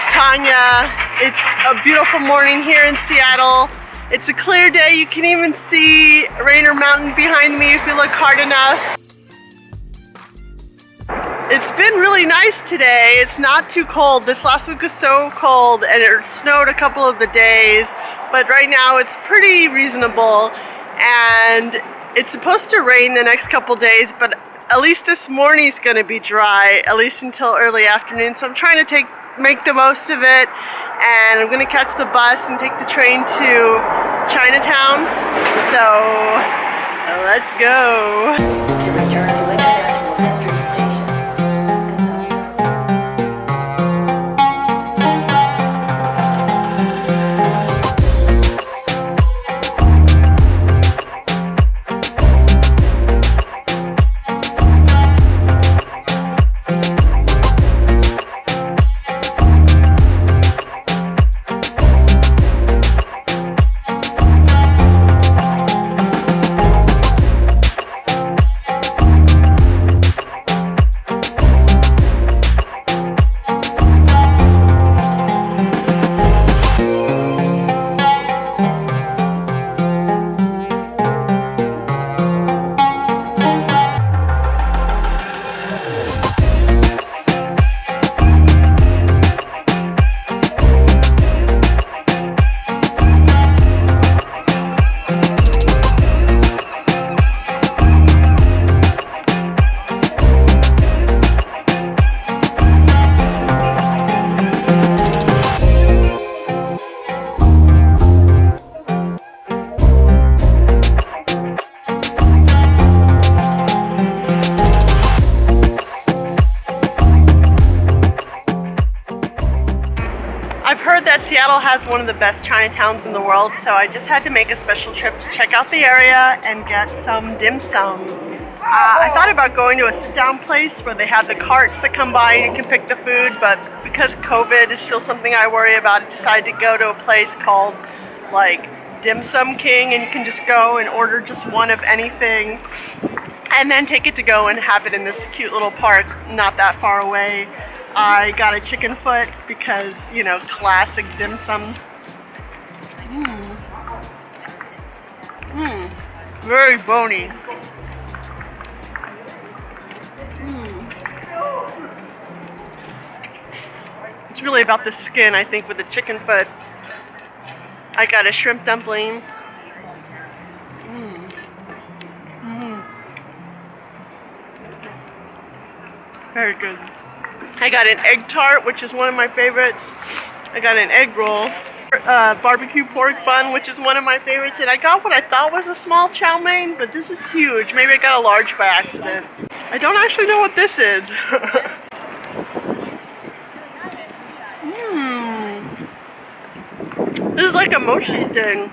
Tanya. It's a beautiful morning here in Seattle. It's a clear day. You can even see Rainier Mountain behind me if you look hard enough. It's been really nice today. It's not too cold. This last week was so cold and it snowed a couple of the days, but right now it's pretty reasonable and it's supposed to rain the next couple days, but at least this morning's going to be dry, at least until early afternoon. So I'm trying to make the most of it, and I'm going to catch the bus and take the train to Chinatown. So let's go. To return to International District Station. I've heard that Seattle has one of the best Chinatowns in the world, so I just had to make a special trip to check out the area and get some dim sum. I thought about going to a sit-down place where they have the carts that come by and you can pick the food, but because COVID is still something I worry about, I decided to go to a place called like Dim Sum King, and you can just go and order just one of anything and then take it to go and have it in this cute little park not that far away. I got a chicken foot because, you know, classic dim sum. Very bony. It's really about the skin, I think, with the chicken foot. I got a shrimp dumpling. Very good. I got an egg tart, which is one of my favorites. I got an egg roll, barbecue pork bun, which is one of my favorites, and I got what I thought was a small chow mein, but this is huge. Maybe I got a large by accident. I don't actually know what this is. This is like a mochi thing.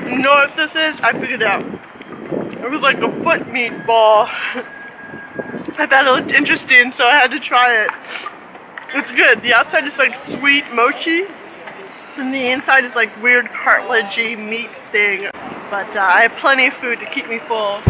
You know what this is? I figured it out. It was like a foot meatball. I thought it looked interesting, so I had to try it. It's good. The outside is like sweet mochi, and the inside is like weird cartilagey meat thing. But I have plenty of food to keep me full.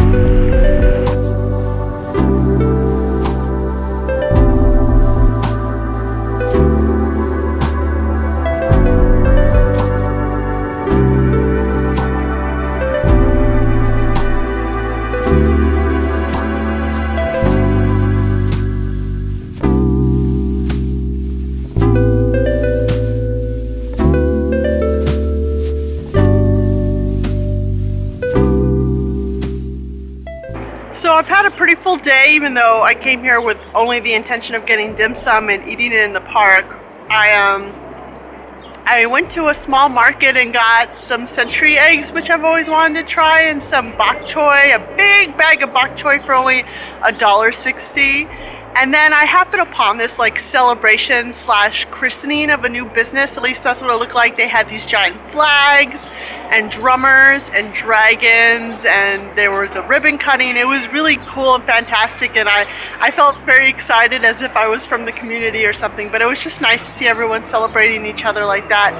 So I've had a pretty full day, even though I came here with only the intention of getting dim sum and eating it in the park. I went to a small market and got some century eggs, which I've always wanted to try, and some bok choy, a big bag of bok choy for only $1.60. And then I happened upon this like celebration slash christening of a new business. At least that's what it looked like. They had these giant flags and drummers and dragons, and there was a ribbon cutting. It was really cool and fantastic, and I felt very excited as if I was from the community or something. But it was just nice to see everyone celebrating each other like that.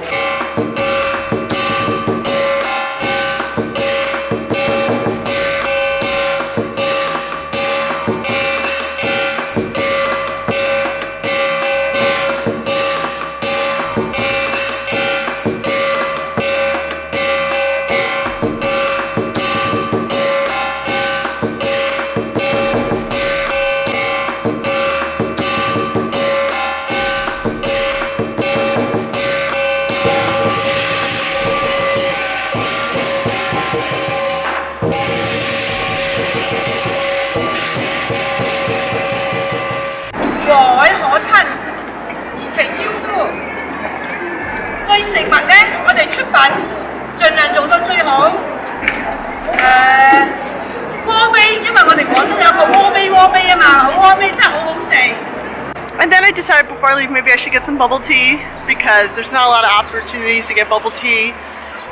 And then I decided before I leave, maybe I should get some bubble tea because there's not a lot of opportunities to get bubble tea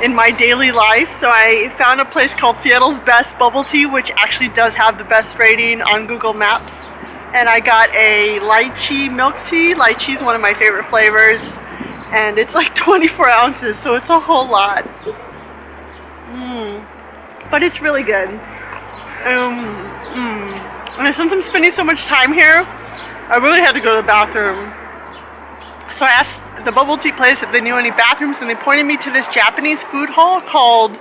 in my daily life. So I found a place called Seattle's Best Bubble Tea, which actually does have the best rating on Google Maps. And I got a lychee milk tea. Lychee is one of my favorite flavors. And it's like 24 ounces, so it's a whole lot. But it's really good. And since I'm spending so much time here, I really had to go to the bathroom. So I asked the bubble tea place if they knew any bathrooms, and they pointed me to this Japanese food hall called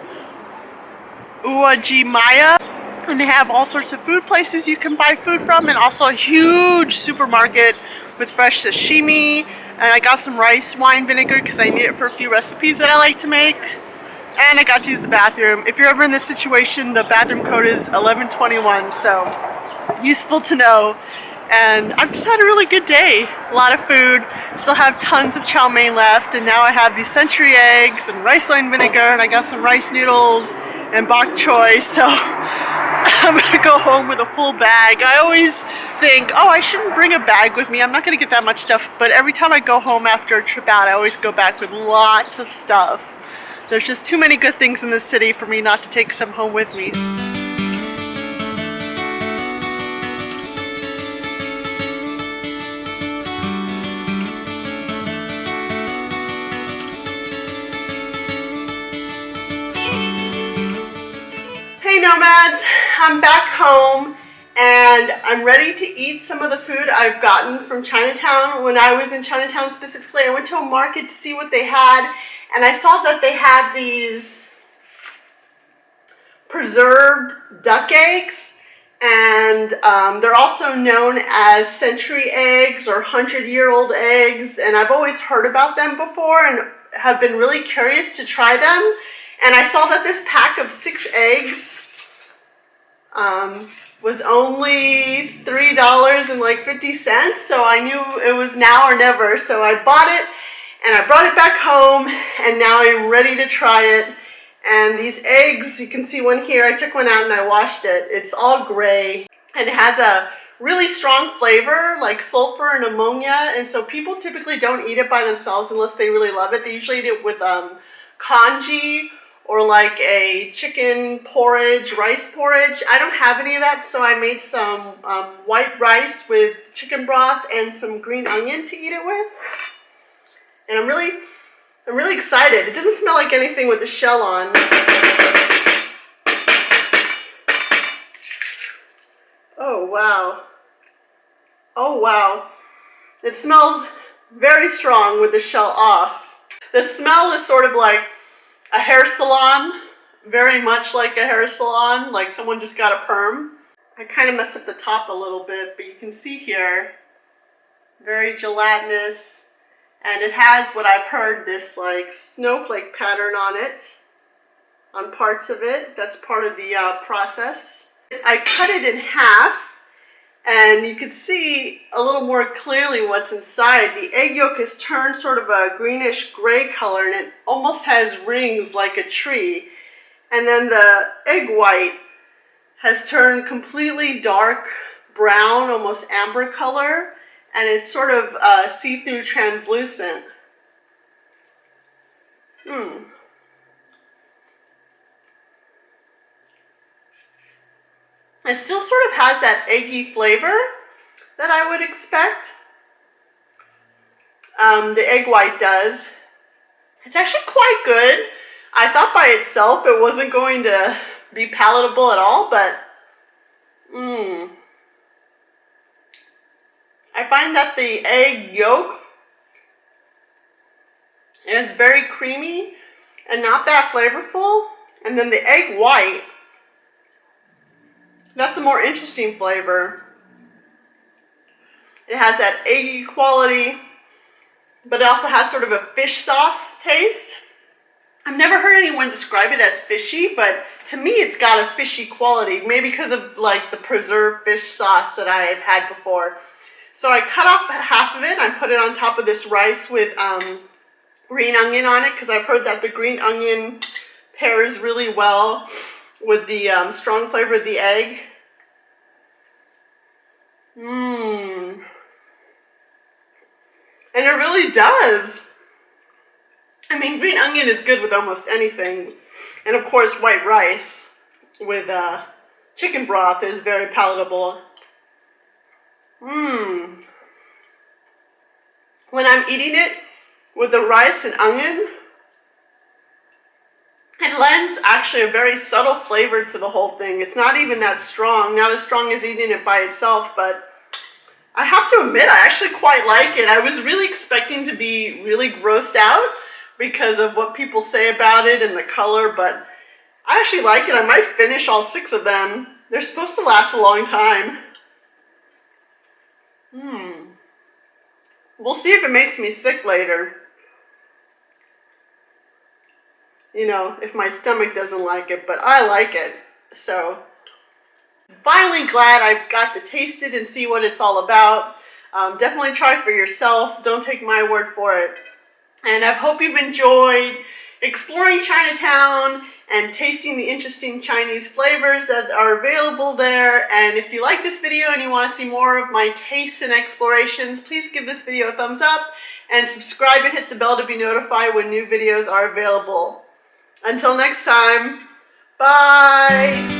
Uwajimaya. And they have all sorts of food places you can buy food from, and also a huge supermarket with fresh sashimi. And I got some rice wine vinegar because I need it for a few recipes that I like to make. And I got to use the bathroom. If you're ever in this situation, the bathroom code is 1121, so useful to know. And I've just had a really good day. A lot of food. Still have tons of chow mein left, and now I have these century eggs and rice wine vinegar, and I got some rice noodles and bok choy. So I'm gonna go home with a full bag. I always think, oh, I shouldn't bring a bag with me. I'm not gonna get that much stuff. But every time I go home after a trip out, I always go back with lots of stuff. There's just too many good things in this city for me not to take some home with me. Hey nomads, I'm back home and I'm ready to eat some of the food I've gotten from Chinatown. When I was in Chinatown specifically, I went to a market to see what they had, and I saw that they had these preserved duck eggs, and they're also known as century eggs or 100-year-old eggs, and I've always heard about them before and have been really curious to try them. And I saw that this pack of 6 eggs was only $3.50, so I knew it was now or never. So I bought it and I brought it back home, and now I'm ready to try it. And these eggs, you can see one here, I took one out and I washed it. It's all gray and it has a really strong flavor like sulfur and ammonia, and so people typically don't eat it by themselves unless they really love it. They usually eat it with congee or like a chicken porridge, rice porridge. I don't have any of that, so I made some white rice with chicken broth and some green onion to eat it with. And I'm really excited. It doesn't smell like anything with the shell on. Oh wow. Oh wow. It smells very strong with the shell off. The smell is sort of like a hair salon, very much like a hair salon, like someone just got a perm. I kind of messed up the top a little bit, but you can see here, very gelatinous, and it has what I've heard, this like snowflake pattern on it, on parts of it. That's part of the process. I cut it in half, and you can see a little more clearly what's inside. The egg yolk is turned sort of a greenish gray color, and it almost has rings like a tree. And then the egg white has turned completely dark brown, almost amber color, and it's sort of see-through translucent. It still sort of has that eggy flavor that I would expect. The egg white does. It's actually quite good. I thought by itself it wasn't going to be palatable at all, but I find that the egg yolk is very creamy and not that flavorful. And then the egg white, that's the more interesting flavor. It has that eggy quality, but it also has sort of a fish sauce taste. I've never heard anyone describe it as fishy, but to me it's got a fishy quality, maybe because of like the preserved fish sauce that I've had before. So I cut off half of it, I put it on top of this rice with green onion on it, because I've heard that the green onion pairs really well with the strong flavor of the egg. Mmm. And it really does. I mean, green onion is good with almost anything. And of course, white rice with chicken broth is very palatable. Mmm. When I'm eating it with the rice and onion, it lends actually a very subtle flavor to the whole thing. It's not even that strong, not as strong as eating it by itself, but I have to admit, I actually quite like it. I was really expecting to be really grossed out because of what people say about it and the color, but I actually like it. I might finish all 6 of them. They're supposed to last a long time. We'll see if it makes me sick later. You know, if my stomach doesn't like it, but I like it. So, finally glad I've got to taste it and see what it's all about. Definitely try for yourself. Don't take my word for it. And I hope you've enjoyed exploring Chinatown and tasting the interesting Chinese flavors that are available there. And if you like this video and you want to see more of my tastes and explorations, please give this video a thumbs up and subscribe and hit the bell to be notified when new videos are available. Until next time, bye!